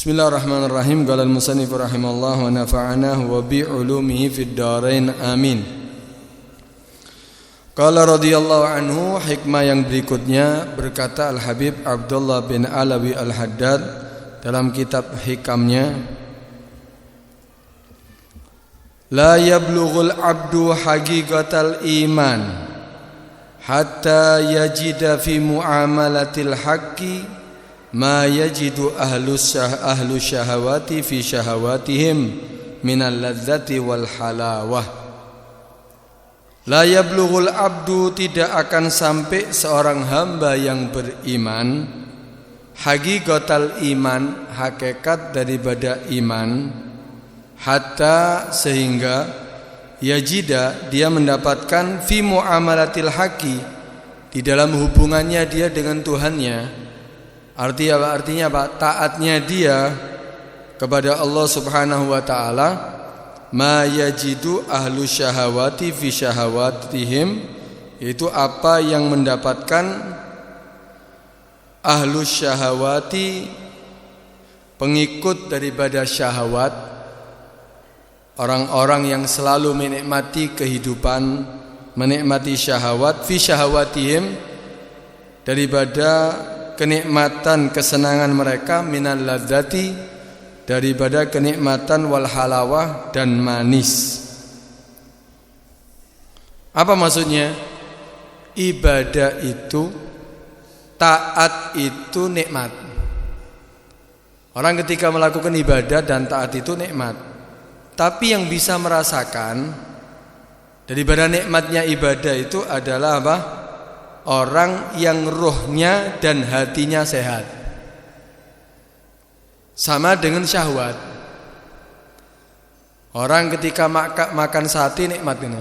Bismillahirrahmanirrahim. Qala al-musannif rahimallahu wa nafa'ana wa bi 'ulumihi fid dharain amin. Qala radhiyallahu anhu, hikmah yang berikutnya berkata Al-Habib Abdullah bin Alawi Al-Haddad dalam kitab hikamnya, la yablughul 'abdu haqiqatal iman hatta yajida fi muamalatil haqqi ma yajidu ahlu syahawati fi syahawatihim minal ladzati wal halawah. La yablughul abdu, tidak akan sampai seorang hamba yang beriman haqiqatal iman, hakikat daripada iman, hatta sehingga yajida dia mendapatkan fi muamalatil haqqi, di dalam hubungannya dia dengan Tuhannya. Artinya apa? Taatnya dia kepada Allah Subhanahu wa taala, ma yajidu ahlu syahawati fi syahawatihim, yaitu apa yang mendapatkan ahlu syahawati, pengikut daripada syahwat, orang-orang yang selalu menikmati kehidupan, menikmati syahwat, fi syahawatihim, daripada kenikmatan kesenangan mereka, minal ladzati, daripada kenikmatan wal halawah dan manis. Apa maksudnya? Ibadah itu, taat itu nikmat. Orang ketika melakukan ibadah dan taat itu nikmat. Tapi yang bisa merasakan daripada nikmatnya ibadah itu adalah apa? Orang yang rohnya dan hatinya sehat. Sama dengan syahwat. Orang ketika makan sate nikmat ini.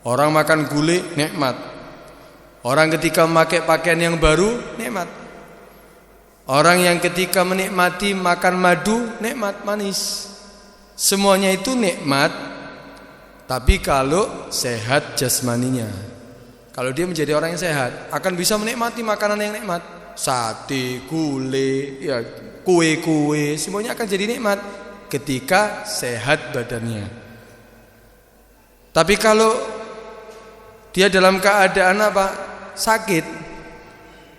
Orang makan gulai nikmat. Orang ketika memakai pakaian yang baru nikmat. Orang yang ketika menikmati makan madu nikmat, manis. Semuanya itu nikmat. Tapi kalau sehat jasmaninya, kalau dia menjadi orang yang sehat, akan bisa menikmati makanan yang nikmat. Sate, gulai, ya, kue-kue, semuanya akan jadi nikmat ketika sehat badannya. Tapi kalau dia dalam keadaan apa? Sakit,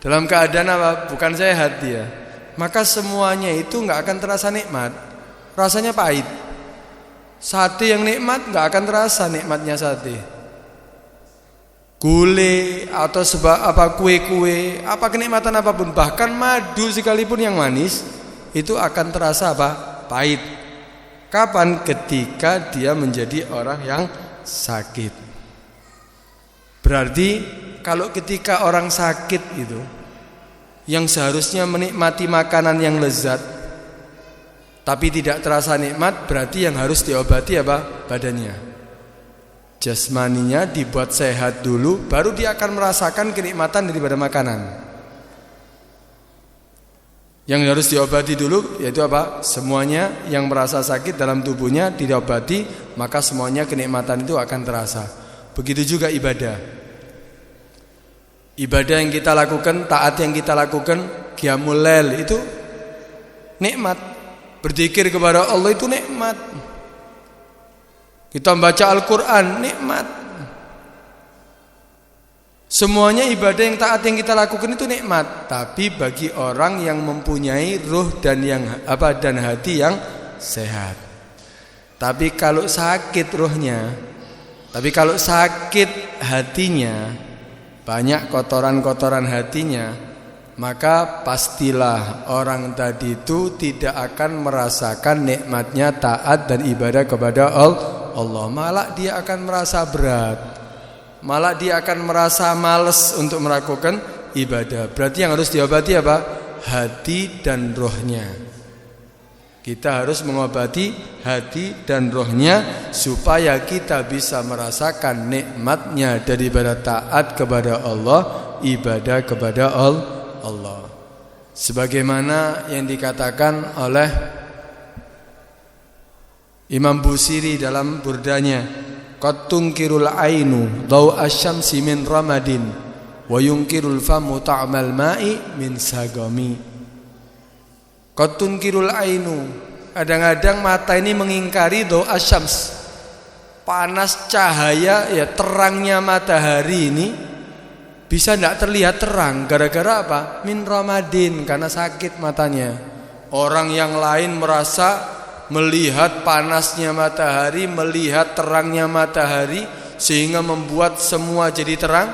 dalam keadaan apa? Bukan sehat dia, maka semuanya itu enggak akan terasa nikmat. Rasanya pahit. Sate yang nikmat enggak akan terasa nikmatnya sate. Gulai atau kue-kue, apa kenikmatan apapun, bahkan madu sekalipun yang manis, itu akan terasa apa? Pahit. Kapan? Ketika dia menjadi orang yang sakit. Berarti kalau ketika orang sakit itu, yang seharusnya menikmati makanan yang lezat tapi tidak terasa nikmat, berarti yang harus diobati apa? Badannya, jasmaninya dibuat sehat dulu, baru dia akan merasakan kenikmatan daripada makanan. Yang harus diobati dulu yaitu apa? Semuanya yang merasa sakit dalam tubuhnya diobati, maka semuanya kenikmatan itu akan terasa. Begitu juga ibadah. Ibadah yang kita lakukan, taat yang kita lakukan, qiyamul lail itu nikmat. Berzikir kepada Allah itu nikmat. Kita membaca Al-Quran, nikmat. Semuanya ibadah yang taat yang kita lakukan itu nikmat. Tapi bagi orang yang mempunyai ruh dan hati yang sehat. Tapi kalau sakit ruhnya, tapi kalau sakit hatinya, banyak kotoran-kotoran hatinya, maka pastilah orang tadi itu tidak akan merasakan nikmatnya taat dan ibadah kepada Allah. Malah dia akan merasa berat, malah dia akan merasa malas untuk melakukan ibadah. Berarti yang harus diobati apa? Hati dan rohnya. Kita harus mengobati hati dan rohnya supaya kita bisa merasakan nikmatnya daripada taat kepada Allah, ibadah kepada Allah. Sebagaimana yang dikatakan oleh Imam Busiri dalam burdanya, qad tunkirul ainu daw asyamsi min ramadin wa yunkirul famu ta'mal ma'i min sagami. Qad tunkirul ainu. Kadang-kadang mata ini mengingkari do asyams. Panas cahaya ya, terangnya matahari ini bisa tidak terlihat terang gara-gara apa? Min ramadin, karena sakit matanya. Orang yang lain merasa melihat panasnya matahari, melihat terangnya matahari sehingga membuat semua jadi terang.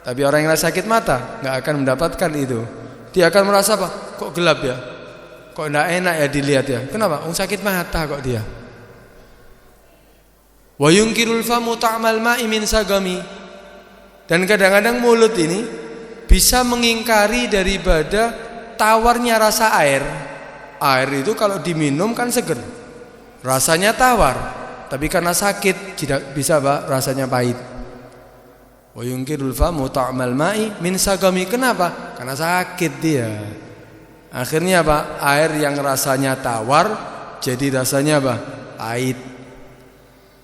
Tapi orang yang sakit mata nggak akan mendapatkan itu. Dia akan merasa apa? Kok gelap ya? Kok tidak enak ya dilihat ya? Kenapa? Sakit mata kok dia. Wa yunkirul famu ta'mal ma'i min sagami. Dan kadang-kadang mulut ini bisa mengingkari daripada tawarnya rasa air. Air itu kalau diminum kan seger, rasanya tawar. Tapi karena sakit tidak bisa rasanya pahit. Wa yunkirul famu ta'mal ma'i min sagami. Kenapa? Karena sakit dia. Akhirnya apa? Air yang rasanya tawar jadi rasanya apa? Pahit.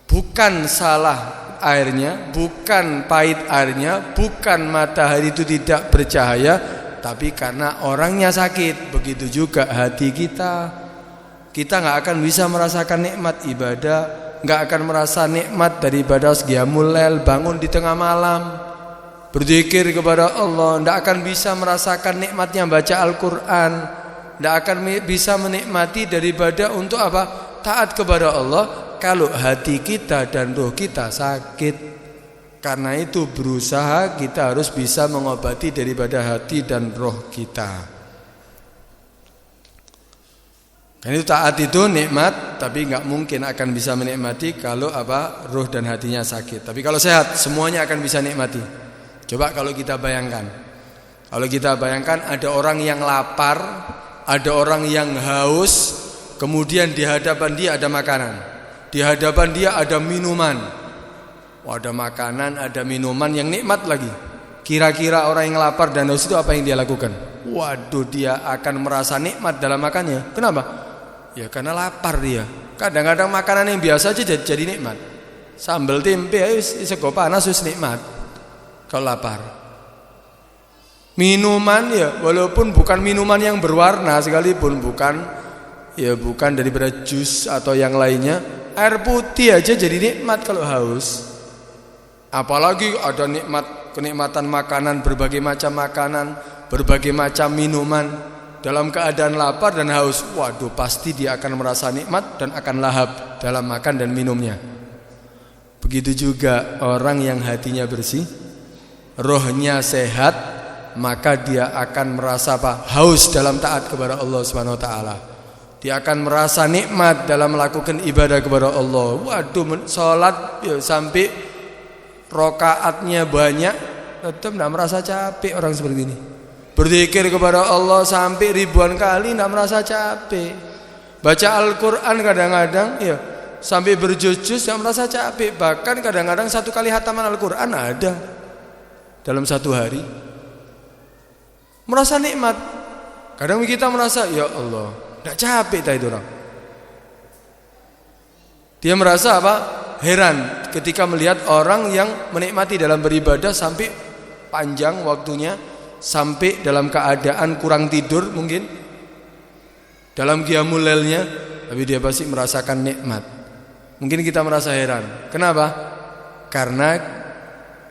Bukan salah airnya, bukan pahit airnya, bukan matahari itu tidak bercahaya, tapi karena orangnya sakit. Begitu juga hati kita. Kita nggak akan bisa merasakan nikmat ibadah, nggak akan merasa nikmat daripada qiyamul lail, bangun di tengah malam, berzikir kepada Allah. Nggak akan bisa merasakan nikmatnya baca Al-Quran, nggak akan bisa menikmati daripada untuk apa? Taat kepada Allah. Kalau hati kita dan roh kita sakit. Karena itu berusaha kita harus bisa mengobati daripada hati dan roh kita. Karena itu taat itu nikmat, tapi nggak mungkin akan bisa menikmati kalau apa? Roh dan hatinya sakit. Tapi kalau sehat semuanya akan bisa nikmati. Coba kalau kita bayangkan. Kalau kita bayangkan ada orang yang lapar, ada orang yang haus, kemudian di hadapan dia ada makanan. Di hadapan dia ada minuman. Ada makanan, ada minuman yang nikmat lagi. Kira-kira orang yang lapar dan haus itu apa yang dia lakukan? Waduh, dia akan merasa nikmat dalam makannya. Kenapa? Ya karena lapar dia. Kadang-kadang makanan yang biasa aja jadi nikmat. Sambal tempe ayo sego panas wis nikmat kalau lapar. Minuman ya walaupun bukan minuman yang berwarna sekalipun, bukan daripada jus atau yang lainnya, air putih aja jadi nikmat kalau haus. Apalagi ada kenikmatan makanan, berbagai macam makanan, berbagai macam minuman dalam keadaan lapar dan haus. Waduh, pasti dia akan merasa nikmat dan akan lahap dalam makan dan minumnya. Begitu juga orang yang hatinya bersih, rohnya sehat, maka dia akan merasa apa? Haus dalam taat kepada Allah Subhanahu wa taala. Dia akan merasa nikmat dalam melakukan ibadah kepada Allah. Waduh, sholat ya, sampai rokaatnya banyak, tetap tidak merasa capek orang seperti ini. Berzikir kepada Allah sampai ribuan kali tidak merasa capek. Baca Al-Quran kadang-kadang ya sampai berjus-jus tidak merasa capek. Bahkan kadang-kadang satu kali hataman Al-Quran ada dalam satu hari. Merasa nikmat. Kadang kita merasa ya Allah, tidak capek tak itu orang. Dia merasa apa? Heran ketika melihat orang yang menikmati dalam beribadah sampai panjang waktunya, sampai dalam keadaan kurang tidur mungkin dalam qiyamul lailnya, tapi dia pasti merasakan nikmat. Mungkin kita merasa heran. Kenapa? Karena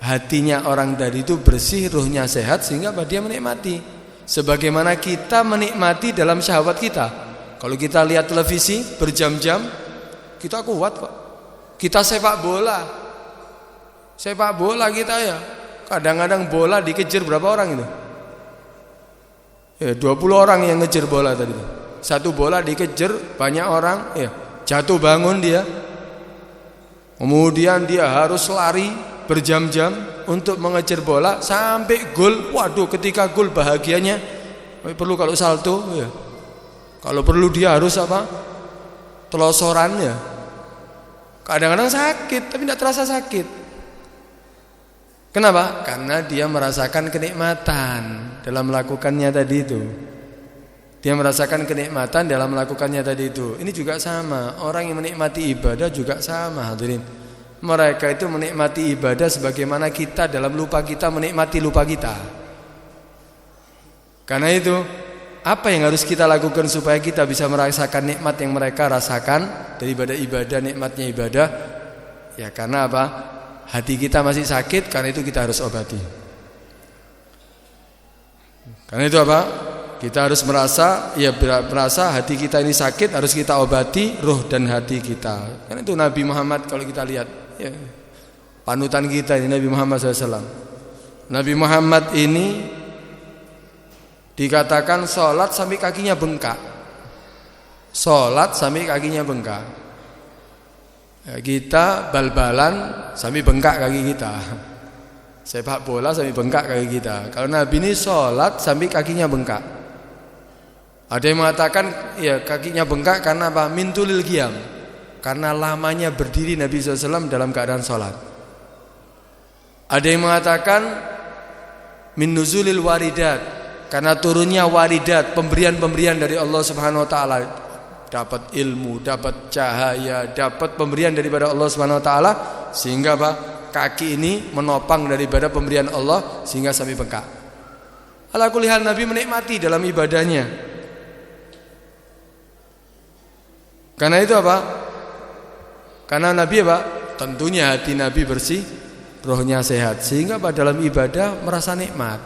hatinya orang tadi itu bersih, ruhnya sehat, sehingga dia menikmati. Sebagaimana kita menikmati dalam syahwat kita. Kalau kita lihat televisi berjam-jam, kita kuat kok. Kita sepak bola kita ya. Kadang-kadang bola dikejar berapa orang itu? Ya, 20 orang yang ngejar bola tadi. Satu bola dikejar banyak orang, ya, jatuh bangun dia. Kemudian dia harus lari berjam-jam untuk mengejar bola sampai gol. Waduh, ketika gol bahagianya. Perlu kalau salto ya. Kalau perlu dia harus apa? Telosorannya. Kadang-kadang sakit tapi tidak terasa sakit. Kenapa? Karena dia merasakan kenikmatan dalam melakukannya tadi itu. Dia merasakan kenikmatan dalam melakukannya tadi itu. Ini juga sama. Orang yang menikmati ibadah juga sama, hadirin. Mereka itu menikmati ibadah sebagaimana kita dalam lupa kita menikmati lupa kita. Karena itu apa yang harus kita lakukan supaya kita bisa merasakan nikmat yang mereka rasakan daripada ibadah, nikmatnya ibadah? Ya karena apa? Hati kita masih sakit, karena itu kita harus obati. Karena itu apa? Kita harus merasa hati kita ini sakit, harus kita obati ruh dan hati kita. Karena itu Nabi Muhammad kalau kita lihat, ya, panutan kita ini Nabi Muhammad SAW. Nabi Muhammad ini dikatakan sholat sampai kakinya bengkak. Sholat sampai kakinya bengkak. Ya, kita bal-balan sampai bengkak kaki kita. Sepak bola sampai bengkak kaki kita. Kalau Nabi ini sholat sampai kakinya bengkak. Ada yang mengatakan ya kakinya bengkak karena apa? Mintulil qiyam. Karena lamanya berdiri Nabi SAW dalam keadaan sholat. Ada yang mengatakan min nuzulil waridat, karena turunnya waridat, pemberian-pemberian dari Allah Subhanahu wa taala. Dapat ilmu, dapat cahaya, dapat pemberian daripada Allah Subhanahu wa taala, sehingga apa? Kaki ini menopang daripada pemberian Allah sehingga sampai bengkak. Ala kulli hal Nabi menikmati dalam ibadahnya. Karena itu apa? Karena Nabi apa? Tentunya hati Nabi bersih, rohnya sehat, sehingga pada dalam ibadah merasa nikmat.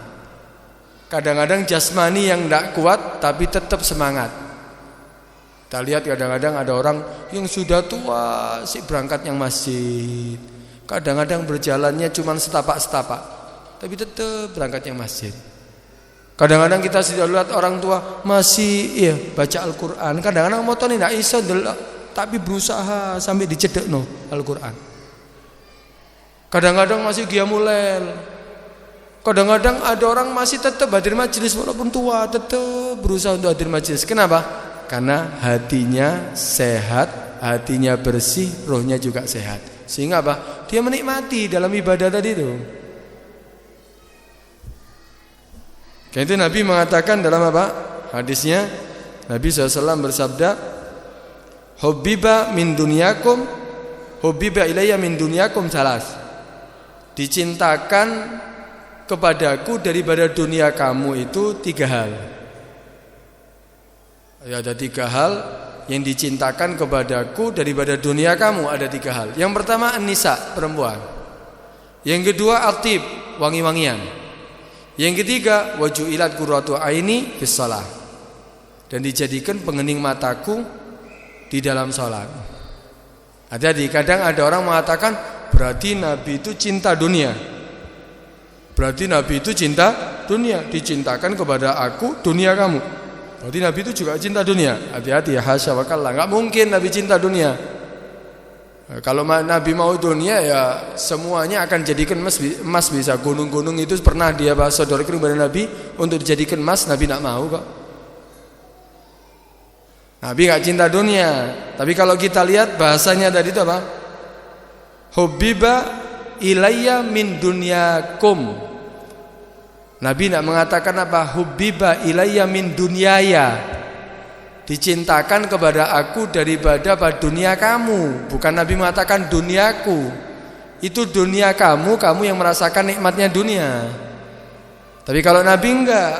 Kadang-kadang jasmani yang tidak kuat tapi tetap semangat. Kita lihat kadang-kadang ada orang yang sudah tua sih berangkat yang masjid. Kadang-kadang berjalannya cuma setapak-setapak, tapi tetap berangkat yang masjid. Kadang-kadang kita sudah lihat orang tua masih baca Al-Quran. Kadang-kadang motor ini tidak iso tapi berusaha sampai dicedekno Al-Quran. Kadang-kadang masih qiyamul lail. Kadang-kadang ada orang masih tetap hadir majelis walaupun tua, tetap berusaha untuk hadir majelis. Kenapa? Karena hatinya sehat, hatinya bersih, rohnya juga sehat. Sehingga apa? Dia menikmati dalam ibadah tadi itu. Karena itu Nabi mengatakan dalam apa? Hadisnya Nabi SAW bersabda, "Hubbiba min dunyakum, hubbiba ilayya min dunyakum salas." Dicintakan kepadaku daripada dunia kamu itu 3 hal. Ya, ada 3 hal yang dicintakan kepadaku daripada dunia kamu, ada 3 hal. Yang pertama an-nisa, perempuan. Yang kedua atib, wangi-wangian. Yang ketiga wajuilat qurratu aini fis shalah, dan dijadikan pengening mataku di dalam salat. Hati-hati, kadang ada orang mengatakan berarti Nabi itu cinta dunia. Berarti Nabi itu cinta dunia, dicintakan kepada aku dunia kamu. Berarti Nabi itu juga cinta dunia. Hati-hati ya, hasya wa kalla, enggak mungkin Nabi cinta dunia. Kalau Nabi mau dunia ya semuanya akan jadikan emas bisa. Gunung-gunung itu pernah dia sodorkan kepada Nabi untuk dijadikan emas, Nabi tidak mau kok. Nabi enggak cinta dunia. Tapi kalau kita lihat bahasanya tadi itu apa? Hubbiba ilayya min dunyakum. Nabi tidak mengatakan apa? Hubbiba ilayya min dunyaya. Dicintakan kepada aku daripada dunia kamu. Bukan Nabi mengatakan duniaku. Itu dunia kamu, kamu yang merasakan nikmatnya dunia. Tapi kalau Nabi enggak,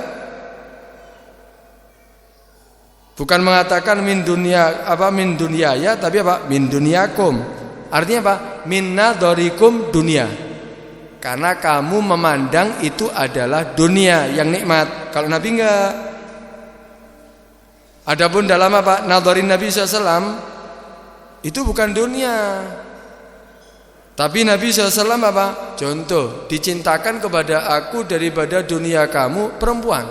bukan mengatakan min dunia min dunyaya, tapi apa? Min dunyakum. Artinya apa? Min nadharikum dunia. Karena kamu memandang itu adalah dunia yang nikmat. Kalau Nabi enggak. Adapun dalam apa? Nadharin Nabi SAW itu bukan dunia. Tapi Nabi SAW apa? Contoh, dicintakan kepada aku daripada dunia kamu perempuan.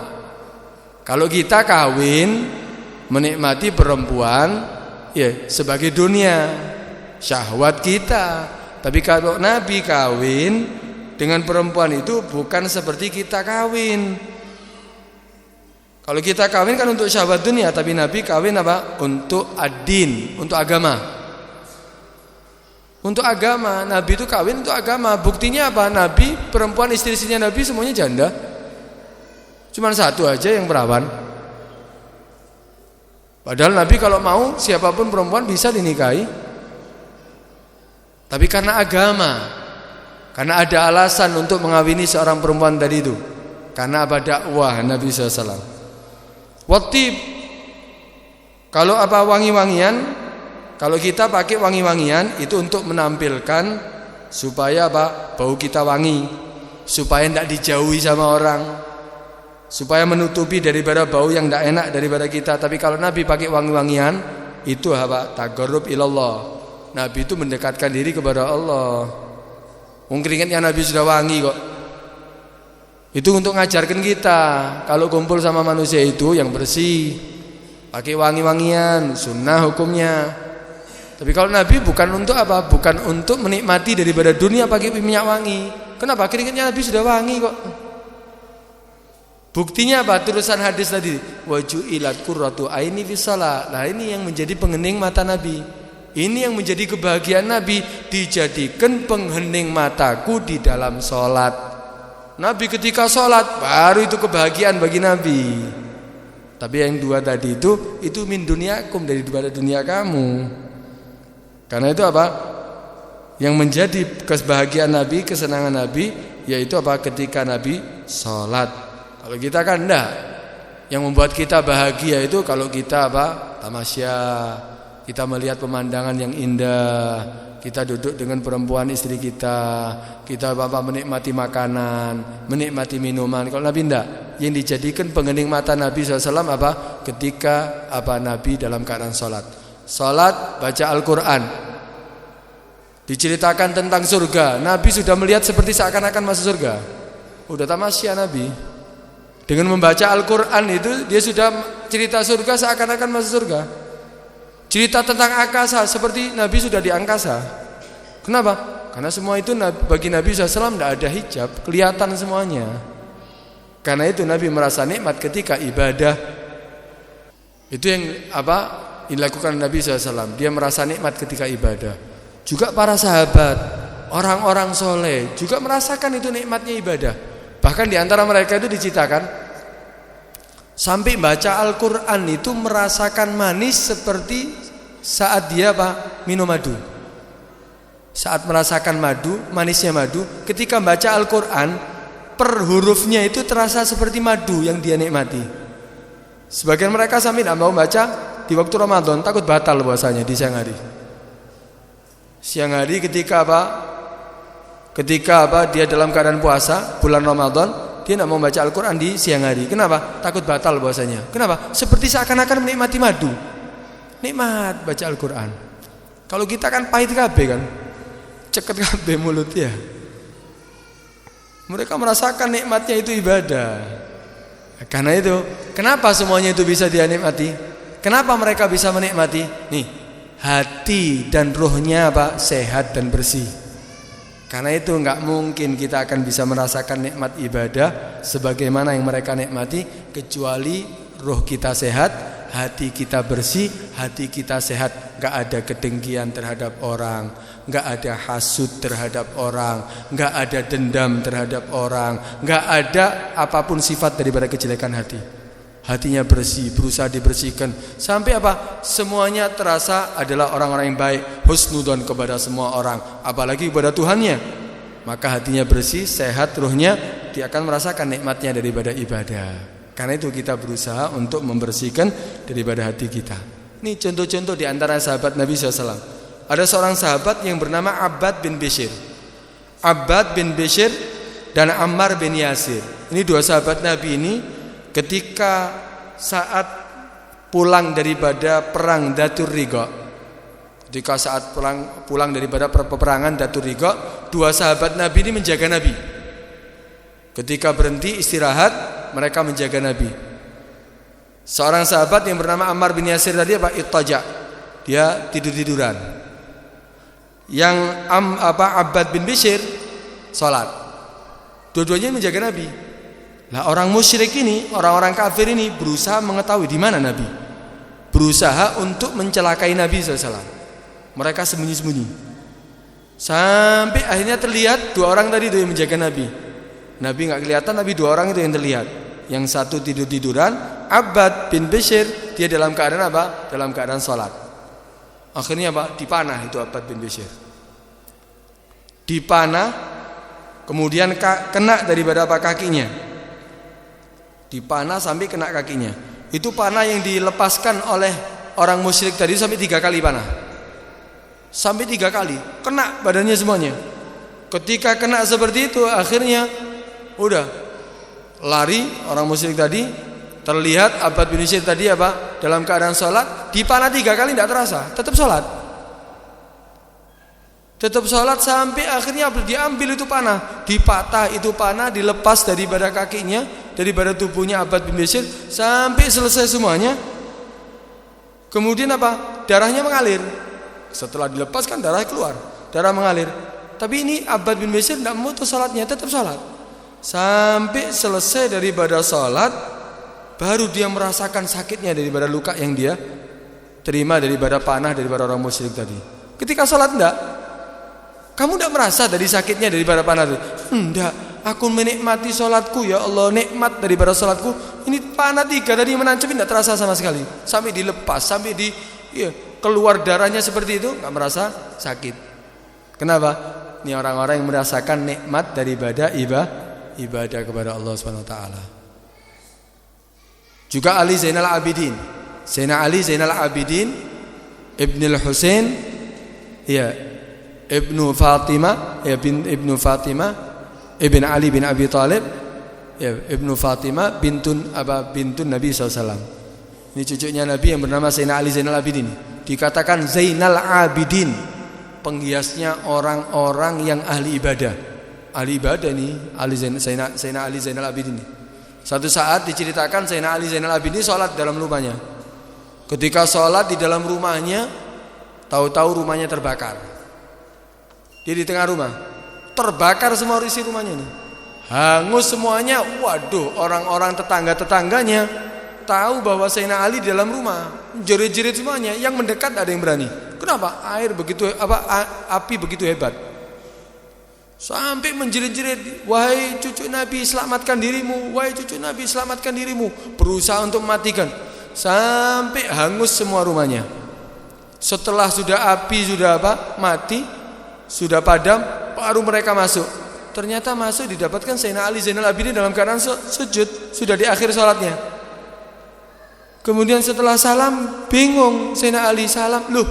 Kalau kita kawin menikmati perempuan ya sebagai dunia, syahwat kita. Tapi kalau Nabi kawin dengan perempuan itu bukan seperti kita kawin. Kalau kita kawin kan untuk syahwat dunia, tapi Nabi kawin apa? Untuk ad-din, untuk agama. Untuk agama, Nabi itu kawin untuk agama. Buktinya apa? Nabi, perempuan istri-istrinya Nabi semuanya janda. Cuman satu aja yang perawan. Padahal Nabi kalau mau siapapun perempuan bisa dinikahi. Tapi karena agama, karena ada alasan untuk mengawini seorang perempuan tadi itu. Karena apa? Dakwah Nabi SAW. Wattib. Kalau apa wangi-wangian, kalau kita pakai wangi-wangian itu untuk menampilkan supaya apa? Bau kita wangi, supaya tidak dijauhi sama orang, supaya menutupi daripada bau yang tidak enak daripada kita. Tapi kalau Nabi pakai wangi-wangian itu apa? Taqarrub ilallah. Nabi itu mendekatkan diri kepada Allah. Keringatnya Nabi sudah wangi kok. Itu untuk ngajarkan kita kalau kumpul sama manusia itu yang bersih, pakai wangi-wangian, sunnah hukumnya. Tapi kalau Nabi bukan untuk apa? Bukan untuk menikmati daripada dunia pakai minyak wangi. Kenapa? Keringatnya Nabi sudah wangi kok. Buktinya apa? Tulisan hadis tadi, waju'ilat qurratu aini fi shalah. Nah, ini yang menjadi penghening mata Nabi. Ini yang menjadi kebahagiaan Nabi, dijadikan penghening mataku di dalam sholat. Nabi ketika sholat baru itu kebahagiaan bagi Nabi. Tapi yang dua tadi itu min dunyakum, daripada dunia kamu. Karena itu apa? Yang menjadi kebahagiaan Nabi, kesenangan Nabi, yaitu apa? Ketika Nabi sholat. Kalau kita kan enggak. Yang membuat kita bahagia itu kalau kita apa? Tamasya. Kita melihat pemandangan yang indah, kita duduk dengan perempuan istri kita apa menikmati makanan, menikmati minuman. Kalau Nabi enggak, yang dijadikan penghening mata Nabi SAW apa? Ketika apa Nabi dalam keadaan sholat. Sholat baca Al-Quran, diceritakan tentang surga. Nabi sudah melihat seperti seakan-akan masuk surga. Udah tamasya Nabi. Dengan membaca Al-Quran itu dia sudah cerita surga seakan-akan masuk surga. Cerita tentang angkasa seperti Nabi sudah di angkasa. Kenapa? Karena semua itu bagi Nabi SAW tidak ada hijab, kelihatan semuanya. Karena itu Nabi merasa nikmat ketika ibadah. Itu yang apa dilakukan Nabi SAW. Dia merasa nikmat ketika ibadah. Juga para sahabat, orang-orang soleh juga merasakan itu nikmatnya ibadah. Bahkan di antara mereka itu diceritakan sampai baca Al-Quran itu merasakan manis seperti saat dia apa? Minum madu. Saat merasakan madu, manisnya madu, ketika baca Al-Quran, per hurufnya itu terasa seperti madu yang dia nikmati. Sebagian mereka sampai tidak mau baca di waktu Ramadan, takut batal puasanya di siang hari. Siang hari ketika apa? Ketika apa? Dia dalam keadaan puasa bulan Ramadan, dia tidak mau baca Al-Quran di siang hari. Kenapa? Takut batal puasanya. Kenapa? Seperti seakan-akan menikmati madu. Nikmat baca Al-Quran. Kalau kita kan pahit kabeh kan, ceket kabeh mulut ya. Mereka merasakan nikmatnya itu ibadah. Karena itu, kenapa semuanya itu bisa dia nikmati? Kenapa mereka bisa menikmati? Nih, hati dan rohnya apa? Sehat dan bersih. Karena itu enggak mungkin kita akan bisa merasakan nikmat ibadah sebagaimana yang mereka nikmati kecuali roh kita sehat, hati kita bersih, hati kita sehat. Enggak ada kedengkian terhadap orang, enggak ada hasud terhadap orang, enggak ada dendam terhadap orang, enggak ada apapun sifat daripada kejelekan hati. Hatinya bersih, berusaha dibersihkan sampai apa? Semuanya terasa adalah orang-orang yang baik, husnudzon kepada semua orang, apalagi kepada Tuhannya. Maka hatinya bersih, sehat rohnya, dia akan merasakan nikmatnya daripada ibadah. Karena itu kita berusaha untuk membersihkan daripada hati kita. Ini contoh-contoh di antara sahabat Nabi SAW. Ada seorang sahabat yang bernama Abbad bin Bishr. Abbad bin Bishr dan Ammar bin Yasir. Ini dua sahabat Nabi ini ketika saat pulang daripada perang Dhatur Riqa, ketika saat pulang daripada peperangan Dhatur Riqa, dua sahabat Nabi ini menjaga Nabi. Ketika berhenti istirahat, mereka menjaga Nabi. Seorang sahabat yang bernama Ammar bin Yasir tadi apa? Ittaja. Dia tidur-tiduran. Yang Abbad bin Bishr salat. Dua-duanya menjaga Nabi. Nah, orang musyrik ini, orang-orang kafir ini berusaha mengetahui di mana Nabi. Berusaha untuk mencelakai Nabi SAW. Mereka sembunyi-sembunyi. Sampai akhirnya terlihat dua orang tadi itu yang menjaga Nabi. Nabi enggak kelihatan, tapi dua orang itu yang terlihat. Yang satu tidur-tiduran, Abbad bin Bishr, dia dalam keadaan apa? Dalam keadaan salat. Akhirnya apa? Dipanah itu Abbad bin Bishr. Dipanah, kemudian kena daripada apa? Kakinya. Dipanah sampai kena kakinya. Itu panah yang dilepaskan oleh orang musyrik tadi sampai 3 kali panah. Sampai 3 kali kena badannya semuanya. Ketika kena seperti itu, akhirnya udah lari orang musyrik tadi. Terlihat Abbad bin Bishr tadi apa? Dalam keadaan sholat, dipanah 3 kali tidak terasa, tetap sholat. Tetap sholat sampai akhirnya diambil itu panah, dipatah itu panah, dilepas daripada kakinya, daripada tubuhnya Abbad bin Bishr sampai selesai semuanya. Kemudian apa? Darahnya mengalir. Setelah dilepaskan darah keluar, darah mengalir. Tapi ini Abbad bin Bishr tidak memutus sholatnya, tetap sholat sampai selesai daripada sholat. Baru dia merasakan sakitnya daripada luka yang dia terima daripada panah daripada orang musyrik tadi. Ketika sholat enggak, kamu enggak merasa dari sakitnya daripada panah tadi? Enggak, aku menikmati sholatku ya Allah, nikmat daripada sholatku. Ini panah 3 tadi menancap enggak terasa sama sekali. Sampai dilepas, sampai keluar darahnya seperti itu, enggak merasa sakit. Kenapa? Ini orang-orang yang merasakan nikmat daripada ibadah kepada Allah Subhanahu wa taala. Juga Ali Zainal Abidin, Sayyidina Ali Zainal Abidin Ibnul Husain, ya, Ibnu Fatimah, ya, Ibnu Fatimah Ibn Ali bin Abi Thalib, ya, Ibnu Fatimah bintun Nabi SAW. Ini cucunya Nabi yang bernama Sayyidina Ali Zainal Abidin. Dikatakan Zainal Abidin, penghiasnya orang-orang yang ahli ibadah. Ahli ibadah nih Sayyidina Ali Zainal Abidin. Satu saat diceritakan Sayyidina Ali Zainal Abidin sholat dalam rumahnya. Ketika sholat di dalam rumahnya, tahu-tahu rumahnya terbakar. Dia di tengah rumah, terbakar semua isi rumahnya ini, hangus semuanya. Waduh, orang-orang tetangga-tetangganya tahu bahwa Sayyidina Ali di dalam rumah, jerit-jerit semuanya. Yang mendekat ada yang berani. Kenapa? Api begitu hebat. Sampai menjerit-jerit, wahai cucu Nabi selamatkan dirimu, wahai cucu Nabi selamatkan dirimu. Berusaha untuk mematikan, sampai hangus semua rumahnya. Setelah api sudah mati, sudah padam, baru mereka masuk. Ternyata masuk didapatkan Sayyidina Ali Zainal Abidin dalam keadaan sujud, sudah di akhir sholatnya. Kemudian setelah salam, bingung Sayyidina Ali, salam, loh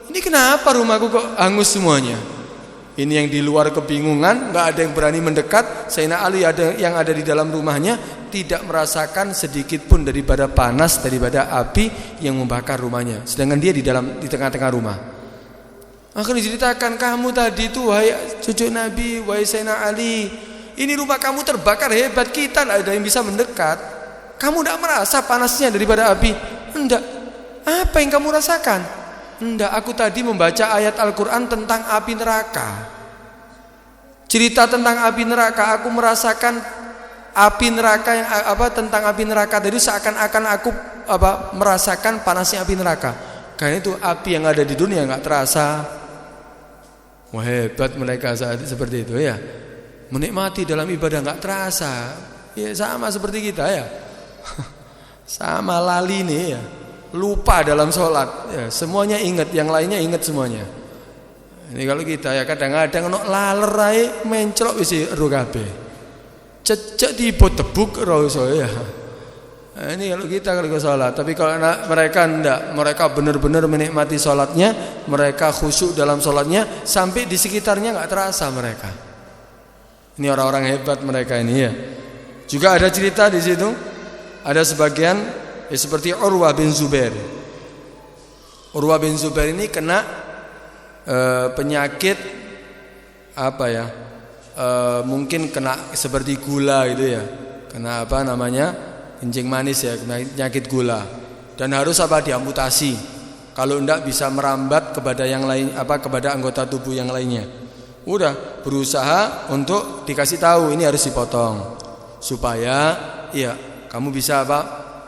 ini kenapa rumahku kok hangus semuanya? Ini yang di luar kebingungan, nggak ada yang berani mendekat. Sayyidina Ali yang ada di dalam rumahnya tidak merasakan sedikit pun daripada panas, daripada api yang membakar rumahnya. Sedangkan dia di tengah-tengah rumah. Akhirnya diceritakan, kamu tadi itu wahai cucu Nabi, wahai Sayyidina Ali, ini rumah kamu terbakar hebat, kita nggak ada yang bisa mendekat. Kamu tidak merasa panasnya daripada api? Enggak. Apa yang kamu rasakan? Enggak, aku tadi membaca ayat Al-Quran tentang api neraka. Cerita tentang api neraka, aku merasakan api neraka yang tentang api neraka tadi seakan-akan aku merasakan panasnya api neraka. Karena itu api yang ada di dunia nggak terasa. Wah, hebat mereka saat seperti itu ya. Menikmati dalam ibadah nggak terasa. Ya sama seperti kita ya. Sama lali nih ya. Lupa dalam sholat ya, semuanya ingat, yang lainnya ingat semuanya. Ini kalau kita ya kadang-kadang ono laler ae mencrok wis ero kabeh. Cecek tiba tebuk ero iso ya. Nah, ini kalau kita sholat. Tapi kalau mereka enggak, mereka benar-benar menikmati sholatnya, mereka khusyuk dalam sholatnya sampai di sekitarnya enggak terasa mereka. Ini orang-orang hebat mereka ini ya. Juga ada cerita di situ, ada sebagian seperti Urwah bin Zubair. Urwah bin Zubair ini kena penyakit mungkin kena seperti gula gitu ya. Kena kencing manis ya, kena penyakit gula. Dan harus diamputasi. Kalau enggak bisa merambat kepada yang lain kepada anggota tubuh yang lainnya. Udah berusaha untuk dikasih tahu ini harus dipotong supaya kamu bisa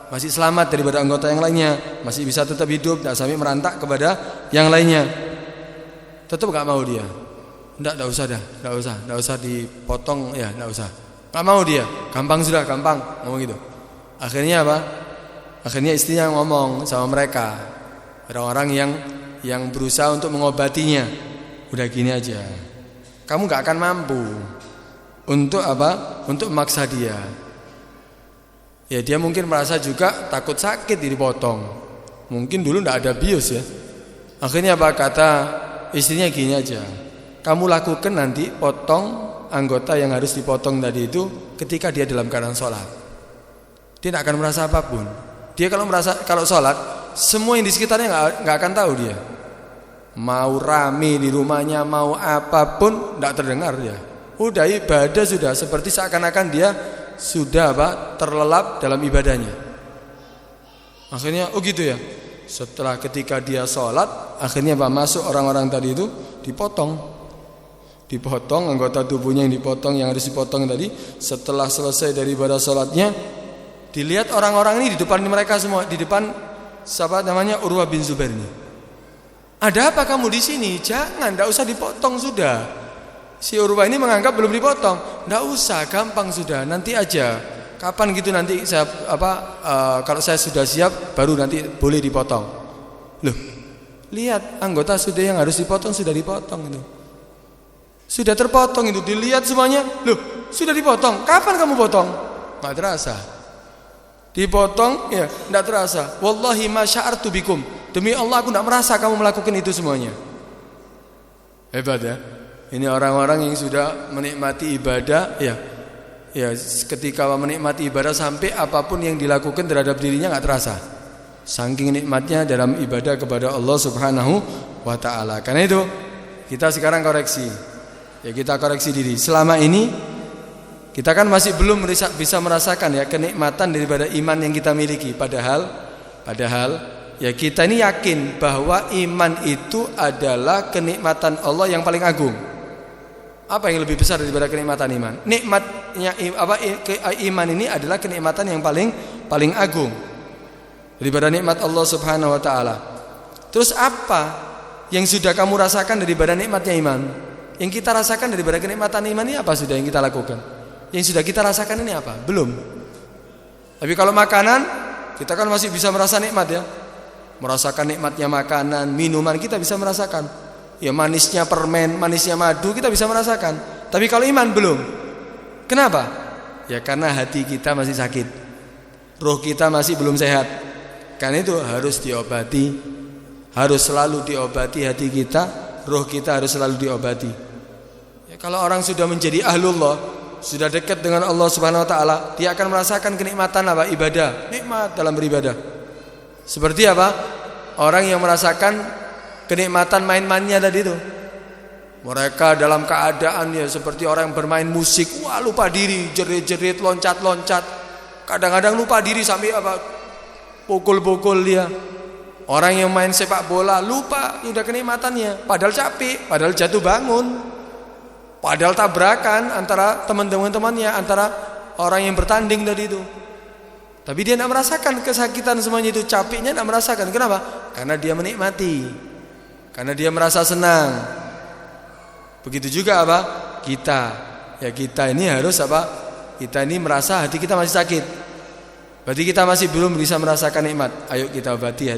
masih selamat daripada anggota yang lainnya, masih bisa tetap hidup, tidak sampai merantak kepada yang lainnya. Tetap gak mau dia. Enggak usah dipotong ya, enggak usah. Gak mau dia, gampang ngomong gitu. Akhirnya Akhirnya istrinya ngomong sama mereka, orang-orang yang berusaha untuk mengobatinya. Udah gini aja, kamu gak akan mampu untuk Untuk memaksa dia. Ya dia mungkin merasa juga takut sakit dipotong. Mungkin dulu tidak ada bius ya. Akhirnya apa, kata istrinya gini aja, kamu lakukan nanti potong anggota yang harus dipotong tadi itu ketika dia dalam keadaan sholat. Dia tidak akan merasa apapun. Dia kalau sholat, semua yang di sekitarnya nggak akan tahu dia. Mau rame di rumahnya, mau apapun tidak terdengar dia. Udah ibadah sudah seperti seakan-akan dia sudah terlelap dalam ibadahnya. Akhirnya gitu ya. Setelah ketika dia sholat, akhirnya masuk orang-orang tadi itu dipotong anggota tubuhnya yang dipotong, yang harus dipotong tadi. Setelah selesai dari ibadah sholatnya, dilihat orang-orang ini di depan mereka semua, di depan siapa namanya, Urwah bin Zubair ini. Ada apa kamu di sini? Jangan, tidak usah dipotong sudah. Si Urwah ini menganggap belum dipotong. Tidak usah, gampang sudah, nanti aja. Kapan gitu nanti saya kalau saya sudah siap baru nanti boleh dipotong. Loh, lihat anggota sudah yang harus dipotong sudah dipotong itu. Sudah terpotong itu, dilihat semuanya. Loh, sudah dipotong. Kapan kamu potong? Enggak terasa. Dipotong ya, enggak terasa. Wallahi ma sya'artu bikum. Demi Allah aku enggak merasa kamu melakukan itu semuanya. Hebat ya. Ini orang-orang yang sudah menikmati ibadah ya ketika menikmati ibadah sampai apapun yang dilakukan terhadap dirinya enggak terasa. Saking nikmatnya dalam ibadah kepada Allah Subhanahu wa taala. Karena itu kita sekarang koreksi. Ya kita koreksi diri. Selama ini kita kan masih belum bisa merasakan ya kenikmatan daripada iman yang kita miliki. Padahal ya kita ini yakin bahwa iman itu adalah kenikmatan Allah yang paling agung. Apa yang lebih besar daripada kenikmatan iman? Nikmatnya iman ini adalah kenikmatan yang paling agung daripada nikmat Allah Subhanahu wa taala. Terus apa yang sudah kamu rasakan daripada nikmatnya iman? Yang kita rasakan daripada kenikmatan iman ini apa sudah yang kita lakukan? Yang sudah kita rasakan ini apa? Belum. Tapi kalau makanan, kita kan masih bisa merasa nikmat ya. Merasakan nikmatnya makanan, minuman kita bisa merasakan. Ya manisnya permen, manisnya madu kita bisa merasakan. Tapi kalau iman belum. Kenapa? Ya karena hati kita masih sakit. Roh kita masih belum sehat. Karena itu harus diobati. Harus selalu diobati hati kita, roh kita harus selalu diobati. Ya, kalau orang sudah menjadi ahlullah, sudah dekat dengan Allah Subhanahu wa taala, dia akan merasakan kenikmatan apa? Ibadah, nikmat dalam beribadah. Seperti apa? Orang yang merasakan kenikmatan main-mainnya tadi itu. Mereka dalam keadaan ya seperti orang yang bermain musik, wah lupa diri, jerit-jerit, loncat-loncat. Kadang-kadang lupa diri sampai pukul-pukul dia. Orang yang main sepak bola lupa udah kenikmatannya, padahal capek, padahal jatuh bangun, padahal tabrakan antara teman-temannya, antara orang yang bertanding tadi itu. Tapi dia tidak merasakan kesakitan semuanya itu, capeknya tidak merasakan. Kenapa? Karena dia menikmati, karena dia merasa senang. Begitu juga kita. Ya kita ini harus Kita ini merasa hati kita masih sakit. Berarti kita masih belum bisa merasakan nikmat. Ayo kita obati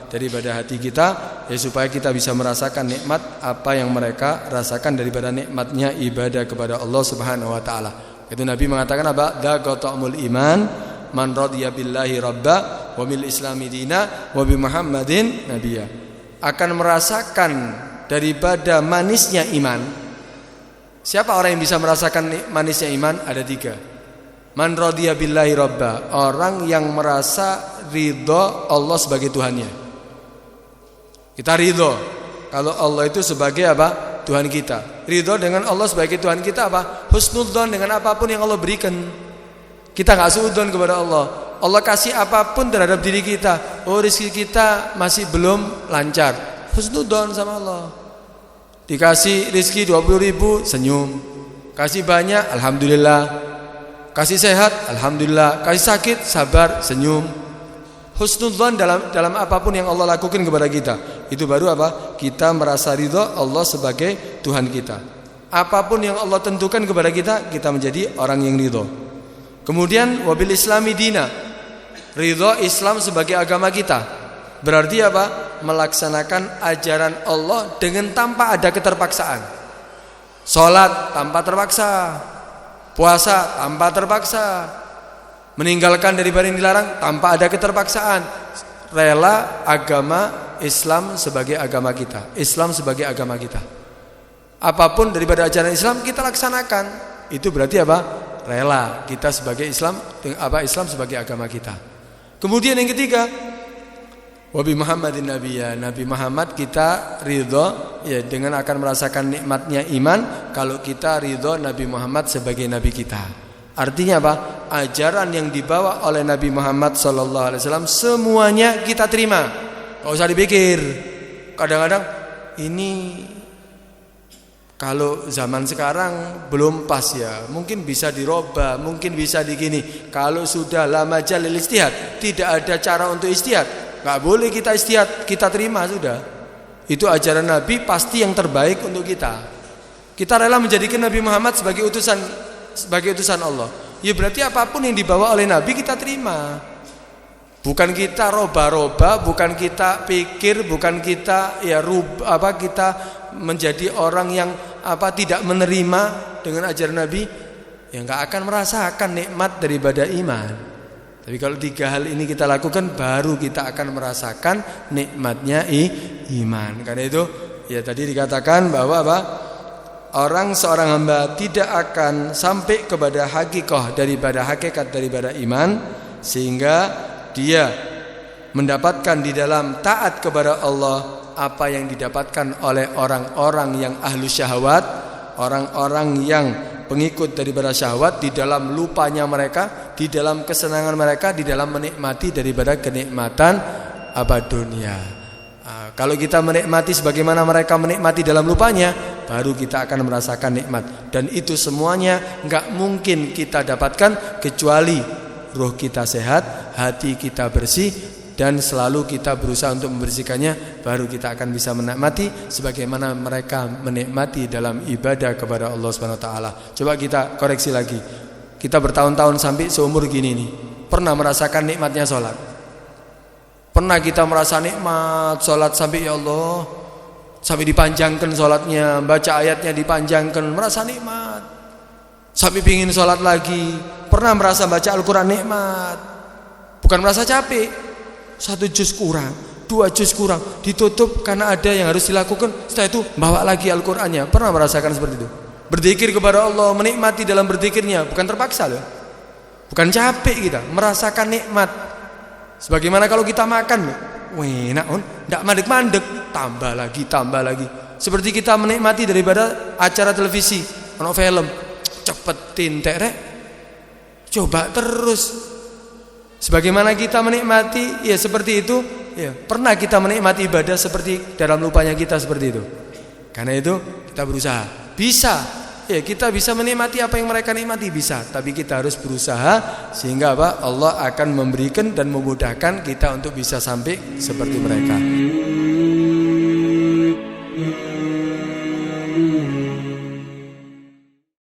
daripada hati kita ya supaya kita bisa merasakan nikmat apa yang mereka rasakan daripada nikmatnya ibadah kepada Allah Subhanahu wa taala. Itu Nabi mengatakan Dzaqatul iman man radiya billahi rabba wa bil islami dina wa bi Muhammadin nabiyya. Akan merasakan daripada manisnya iman. Siapa orang yang bisa merasakan manisnya iman? Ada 3. Man radiya billahi rabba, orang yang merasa ridho Allah sebagai Tuhannya. Kita ridho kalau Allah itu sebagai Tuhan kita. Ridho dengan Allah sebagai Tuhan kita husnudzon dengan apapun yang Allah berikan. Kita enggak suudzon kepada Allah. Allah kasih apapun terhadap diri kita. Oh, rezeki kita masih belum lancar, husnudzon sama Allah. Dikasih rezeki 20.000, senyum. Kasih banyak, alhamdulillah. Kasih sehat, alhamdulillah. Kasih sakit, sabar, senyum. Husnudzon dalam apapun yang Allah lakukan kepada kita. Itu baru kita merasa ridho Allah sebagai Tuhan kita. Apapun yang Allah tentukan kepada kita, kita menjadi orang yang ridho. Kemudian wabil islami dina, ridho Islam sebagai agama kita. Berarti melaksanakan ajaran Allah dengan tanpa ada keterpaksaan. Salat tanpa terpaksa, puasa tanpa terpaksa, meninggalkan daripada yang dilarang tanpa ada keterpaksaan, rela agama Islam sebagai agama kita, Islam sebagai agama kita. Apapun daripada ajaran Islam kita laksanakan. Itu berarti apa? Rela kita sebagai Islam, Islam sebagai agama kita. Kemudian yang ketiga, Wabi Muhammadin Nabiyya, Nabi Muhammad kita ridho ya dengan akan merasakan nikmatnya iman kalau kita ridho Nabi Muhammad sebagai nabi kita. Artinya apa? Ajaran yang dibawa oleh Nabi Muhammad SAW semuanya kita terima. Gak usah dipikir. Kadang-kadang ini kalau zaman sekarang belum pas ya, mungkin bisa dirubah, mungkin bisa digini. Kalau sudah lama jalil istihad, tidak ada cara untuk istihad, gak boleh kita istihad, kita terima sudah. Itu ajaran Nabi pasti yang terbaik untuk kita. Kita rela menjadikan Nabi Muhammad sebagai utusan Allah. Ya berarti apapun yang dibawa oleh Nabi kita terima. Bukan kita roba-roba, bukan kita pikir, bukan kita kita menjadi orang yang tidak menerima dengan ajaran Nabi, yang gak akan merasakan nikmat daripada iman. Tapi kalau tiga hal ini kita lakukan, baru kita akan merasakan nikmatnya iman. Karena itu ya tadi dikatakan bahwa orang seorang hamba tidak akan sampai kepada hakikat daripada iman, sehingga dia mendapatkan di dalam taat kepada Allah apa yang didapatkan oleh orang-orang yang ahlu syahwat, orang-orang yang pengikut daripada syahwat, di dalam lupanya mereka, di dalam kesenangan mereka, di dalam menikmati daripada kenikmatan dunia. Kalau kita menikmati sebagaimana mereka menikmati dalam lupanya, baru kita akan merasakan nikmat. Dan itu semuanya enggak mungkin kita dapatkan kecuali roh kita sehat, hati kita bersih, dan selalu kita berusaha untuk membersihkannya, baru kita akan bisa menikmati sebagaimana mereka menikmati dalam ibadah kepada Allah Subhanahu wa taala. Coba kita koreksi lagi. Kita bertahun-tahun sampai seumur gini nih, pernah merasakan nikmatnya sholat? Pernah kita merasa nikmat sholat sampai ya Allah, sampai dipanjangkan sholatnya, baca ayatnya dipanjangkan, merasa nikmat, sampai pingin sholat lagi. Pernah merasa baca Al-Quran nikmat, bukan merasa capek, 1 juz kurang, 2 juz kurang, ditutup karena ada yang harus dilakukan, setelah itu bawa lagi Al-Qurannya. Pernah merasakan seperti itu? Berzikir kepada Allah, menikmati dalam berzikirnya, bukan terpaksa loh, bukan capek, kita merasakan nikmat. Sebagaimana kalau kita makan, enak tidak mandek-mandek, tambah lagi. Seperti kita menikmati daripada acara televisi, ono film, cepetin terek, coba terus. Sebagaimana kita menikmati, ya seperti itu. Ya, pernah kita menikmati ibadah seperti dalam lupanya kita seperti itu. Karena itu kita berusaha. Bisa, ya kita bisa menikmati apa yang mereka nikmati, bisa. Tapi kita harus berusaha sehingga Allah akan memberikan dan memudahkan kita untuk bisa sampai seperti mereka.